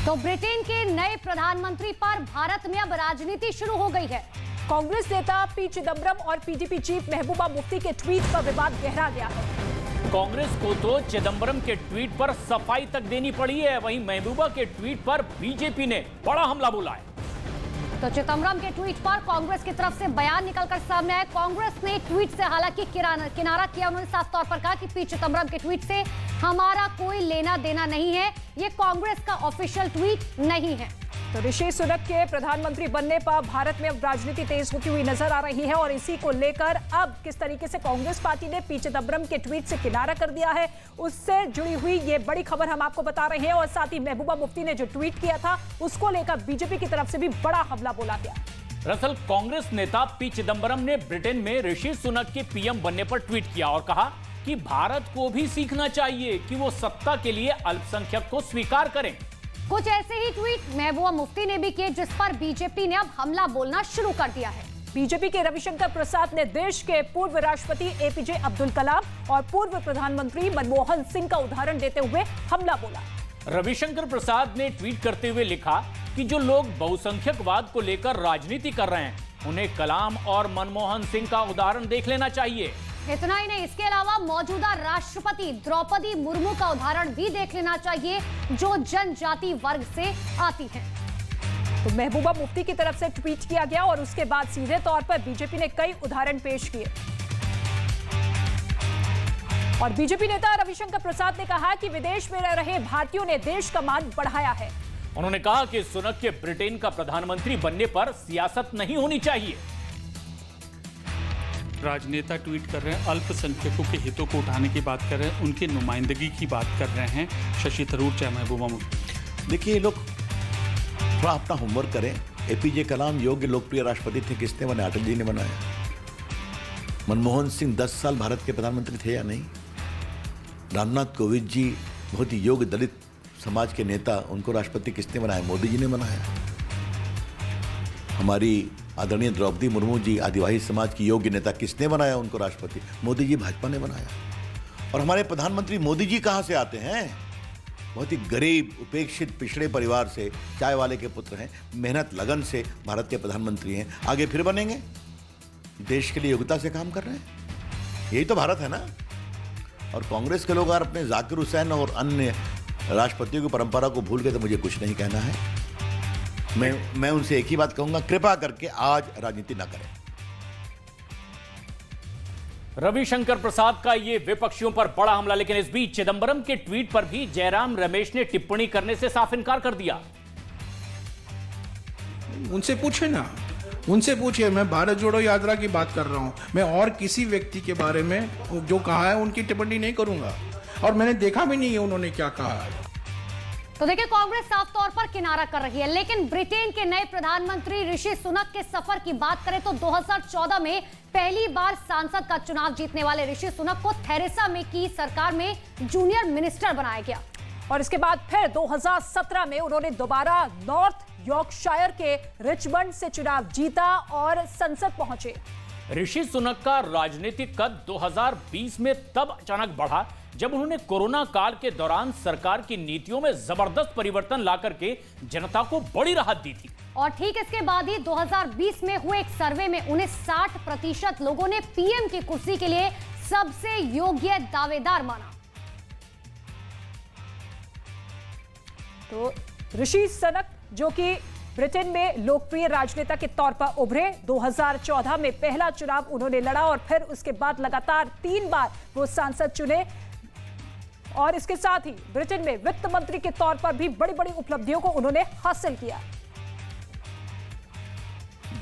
तो ब्रिटेन के नए प्रधानमंत्री पर भारत में अब राजनीति शुरू हो गई है। कांग्रेस नेता पी चिदंबरम और पीडीपी चीफ महबूबा मुफ्ती के ट्वीट पर विवाद गहरा गया है। कांग्रेस को तो चिदंबरम के ट्वीट पर सफाई तक देनी पड़ी है, वहीं महबूबा के ट्वीट पर बीजेपी ने बड़ा हमला बोला है। तो चिदंबरम के ट्वीट पर कांग्रेस की तरफ से बयान निकलकर सामने आया। कांग्रेस ने ट्वीट से हालांकि किनारा किया। उन्होंने साफ तौर पर कहा कि पी चिदंबरम के ट्वीट से हमारा कोई लेना देना नहीं है, ये कांग्रेस का ऑफिशियल ट्वीट नहीं है। तो ऋषि सुनक के प्रधानमंत्री बनने पर भारत में अब राजनीति तेज होती हुई नजर आ रही है और इसी को लेकर अब किस तरीके से कांग्रेस पार्टी ने पी चिदंबरम के ट्वीट से किनारा कर दिया है, उससे जुड़ी हुई ये बड़ी खबर हम आपको बता रहे हैं। और साथ ही महबूबा मुफ्ती ने जो ट्वीट किया था उसको लेकर बीजेपी की तरफ से भी बड़ा हमला बोला गया। दरअसल कांग्रेस नेता पी चिदंबरम ने ब्रिटेन में ऋषि सुनक के पीएम बनने पर ट्वीट किया और कहा कि भारत को भी सीखना चाहिए कि वो सत्ता के लिए अल्पसंख्यक को स्वीकार करें। कुछ ऐसे ही ट्वीट महबूबा मुफ्ती ने भी किए, जिस पर बीजेपी ने अब हमला बोलना शुरू कर दिया है। बीजेपी के रविशंकर प्रसाद ने देश के पूर्व राष्ट्रपति एपीजे अब्दुल कलाम और पूर्व प्रधानमंत्री मनमोहन सिंह का उदाहरण देते हुए हमला बोला। रविशंकर प्रसाद ने ट्वीट करते हुए लिखा कि जो लोग बहुसंख्यकवाद को लेकर राजनीति कर रहे हैं, उन्हें कलाम और मनमोहन सिंह का उदाहरण देख लेना चाहिए। इतना ही नहीं, इसके अलावा मौजूदा राष्ट्रपति द्रौपदी मुर्मू का उदाहरण भी देख लेना चाहिए, जो जनजाति वर्ग से आती हैं। तो महबूबा मुफ्ती की तरफ से ट्वीट किया गया और उसके बाद सीधे तौर पर बीजेपी ने कई उदाहरण पेश किए। और बीजेपी नेता रविशंकर प्रसाद ने कहा कि विदेश में रह रहे भारतीयों ने देश का मान बढ़ाया है। उन्होंने कहा कि सुनक के ब्रिटेन का प्रधानमंत्री बनने पर सियासत नहीं होनी चाहिए। राजनेता ट्वीट कर रहे हैं, अल्पसंख्यकों के हितों को उठाने की बात कर रहे हैं, उनकी नुमाइंदगी की बात कर रहे हैं शशि थरूर चाहे महबूबा मुफ्ती। देखिए, ये लोग थोड़ा अपना होमवर्क करें। एपीजे कलाम योग्य लोकप्रिय राष्ट्रपति थे, किसने बनाया? अटल जी ने बनाया। मनमोहन सिंह 10 साल भारत के प्रधानमंत्री थे या नहीं? रामनाथ कोविंद जी बहुत ही योग्य दलित समाज के नेता, उनको राष्ट्रपति किसने बनाया? मोदी जी ने बनाया। हमारी आदरणीय द्रौपदी मुर्मू जी आदिवासी समाज की योग्य नेता, किसने बनाया उनको राष्ट्रपति? मोदी जी, भाजपा ने बनाया। और हमारे प्रधानमंत्री मोदी जी कहाँ से आते हैं? बहुत ही गरीब, उपेक्षित, पिछड़े परिवार से, चाय वाले के पुत्र हैं, मेहनत लगन से भारत के प्रधानमंत्री हैं। आगे फिर बनेंगे, देश के लिए योग्यता से काम कर रहे हैं। यही तो भारत है ना। और कांग्रेस के लोग अगर अपने जाकिर हुसैन और अन्य राष्ट्रपतियों की परंपरा को भूल गए तो मुझे कुछ नहीं कहना है। मैं उनसे एक ही बात कहूंगा, कृपा करके आज राजनीति न करें। रविशंकर प्रसाद का ये विपक्षियों पर बड़ा हमला। लेकिन इस बीच चिदंबरम के ट्वीट पर भी जयराम रमेश ने टिप्पणी करने से साफ इनकार कर दिया। उनसे पूछे ना, उनसे पूछिए। मैं भारत जोड़ो यात्रा की बात कर रहा हूं। मैं और किसी व्यक्ति के बारे में जो कहा है उनकी टिप्पणी नहीं करूंगा, और मैंने देखा भी नहीं है उन्होंने क्या कहा है। तो देखिए, कांग्रेस साफ तौर पर किनारा कर रही है। लेकिन ब्रिटेन के नए प्रधानमंत्री ऋषि सुनक के सफर की बात करें तो 2014 में पहली बार सांसद का चुनाव जीतने वाले ऋषि सुनक को थेरेसा मे की सरकार में जूनियर मिनिस्टर बनाया गया। और इसके बाद फिर 2017 में उन्होंने दोबारा नॉर्थ यॉर्कशायर के रिचमंड से चुनाव जीता और संसद पहुंचे। ऋषि सुनक का राजनीतिक कद 2020 में तब अचानक बढ़ा जब उन्होंने कोरोना काल के दौरान सरकार की नीतियों में जबरदस्त परिवर्तन ला करके जनता को बड़ी राहत दी थी। और ठीक इसके बाद ही 2020 में हुए एक सर्वे में उन्हें 60% लोगों ने पीएम की कुर्सी के लिए सबसे योग्य दावेदार माना। तो ऋषि सुनक, जो कि ब्रिटेन में लोकप्रिय राजनेता के तौर पर उभरे, 2014 में पहला चुनाव उन्होंने लड़ा और फिर उसके बाद लगातार 3 बार वो सांसद चुने। और इसके साथ ही ब्रिटेन में वित्त मंत्री के तौर पर भी बड़ी बड़ी उपलब्धियों को उन्होंने हासिल किया।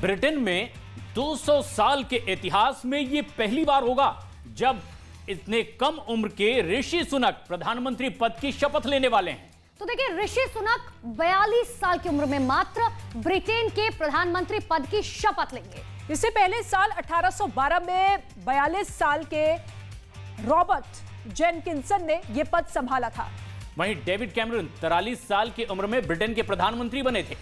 ब्रिटेन में 200 साल के इतिहास में यह पहली बार होगा जब इतने कम उम्र के ऋषि सुनक प्रधानमंत्री पद की शपथ लेने वाले हैं। तो देखिए, ऋषि सुनक 42 साल की उम्र में मात्र ब्रिटेन के प्रधानमंत्री पद की शपथ लेंगे। इससे पहले साल 1812 में 42 साल के रॉबर्ट जेनकिंसन ने यह पद संभाला था। वहीं डेविड कैमरन 43 साल की उम्र में ब्रिटेन के प्रधानमंत्री बने थे।